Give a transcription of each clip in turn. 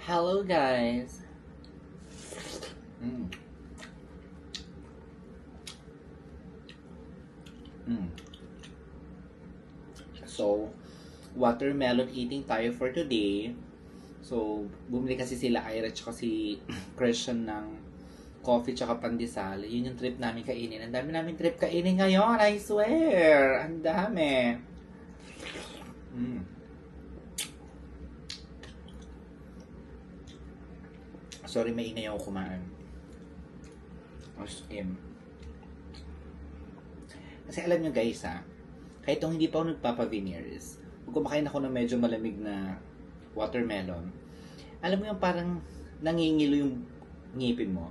Hello guys! Mm. Mm. So, watermelon eating tayo for today. So, bumili kasi sila Ira tsaka si Christian ng coffee tsaka pandesal. Yun yung trip namin kainin. Ang dami namin trip kainin ngayon, I swear! Ang dami! Mm. Sorry, may ingay ako kumain. As in. Kasi alam nyo guys kahit kung hindi pa ako nagpapa-veneers, pag kumakain ako ng medyo malamig na watermelon, alam mo yung parang nangingilo yung ngipin mo.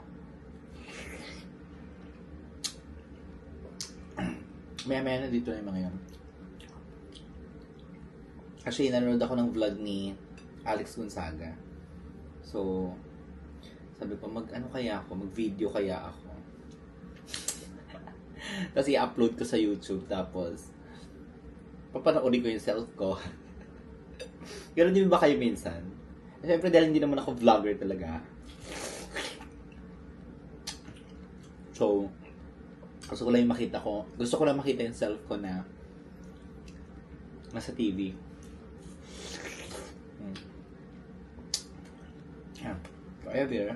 Maya-maya na dito na yung mga yun. Kasi nanonood ako ng vlog ni Alex Gonzaga. So, sabi ko, mag-video kaya ako. Tapos i-upload ko sa YouTube, tapos papanoorin ko yung self ko. Ganon din ba kayo minsan? Siyempre dahil hindi naman ako vlogger talaga. So, gusto ko lang makita yung self ko na nasa TV. Yeah. However,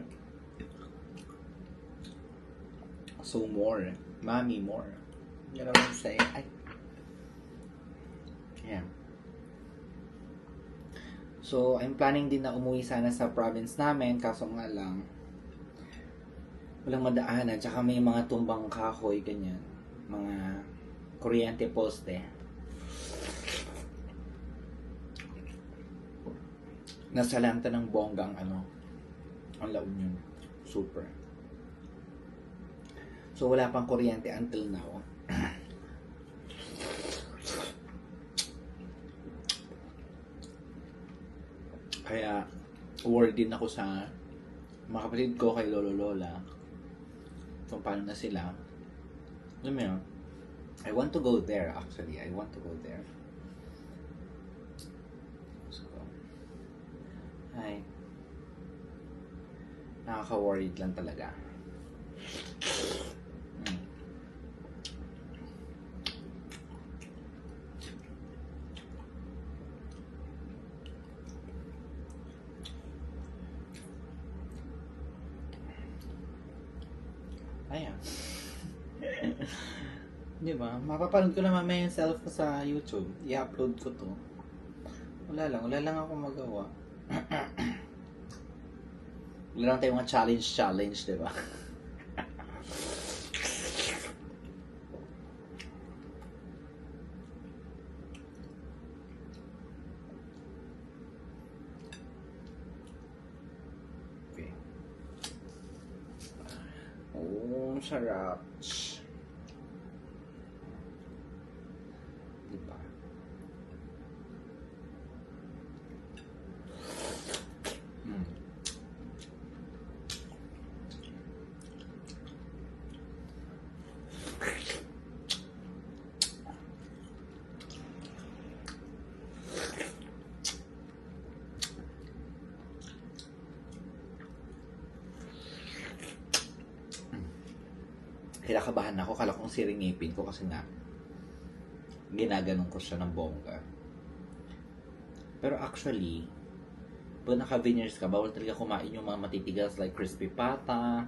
so more. Mommy more. You know what I'm saying? Yeah. So, I'm planning din na umuwi sana sa province namin, kaso nga lang, walang madaanan, tsaka may mga tumbang kahoy, ganyan. Mga kuryente poste. Nasalanta ng bonggang ang La Union. Super. So, wala pang kuryente until now. Kaya, worried din ako sa mga kapatid ko kay Lolo Lola. Kung paano na sila. Alam mo yun? I want to go there actually. I want to go there. So, nakaka-worried lang talaga. Ayan. Di ba? Mapapanood ko na mamaya yung self ko sa YouTube. I-upload ko to. Wala lang ako magawa. Wala lang tayong mga challenge, di ba? Okay. Oh, sarap. Diba? Kinakabahan ako, kala kong siringipin ko kasi nga ginaganon ko siya ng bongga. Pero actually, pag naka-veneers ka, bawal talaga kumain yung mga matitigas like crispy pata,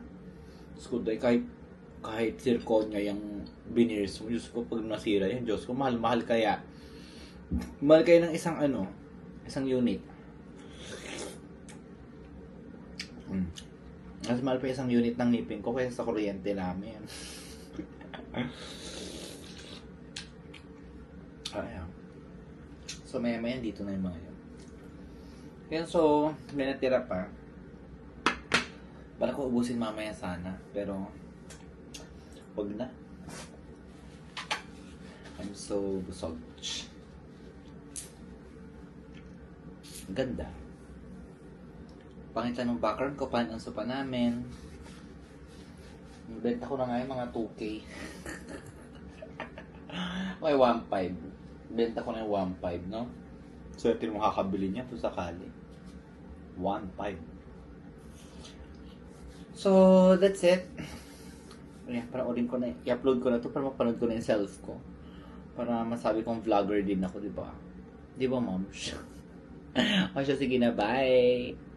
skuday, kahit zirconia yung veneers mo. Diyos ko, pag nasira yan, Diyos ko, mahal kaya. Mahal kaya ng isang unit. Mas mahal pa isang unit ng ngipin ko kaysa sa kuryente namin. Ayan. So, maya dito na yung mga yun. Yan, so, may natira pa. Bala ko ubusin mamaya sana. Pero, wag na. I'm so busog. Ganda. Pangit lang ng background ko, paano ang sopa namin. Benta ko na nga yung mga 2K. Okay, 1.5. Benta ko na yung 1.5, no? So, ito yung makakabili niya kung sakali. 1.5. So, that's it. Ayan, panoorin ko na, i-upload ko na to para mapanood ko na yung self ko. Para masabi kong vlogger din ako, di ba? Di ba, moms? O siya, sige na, bye!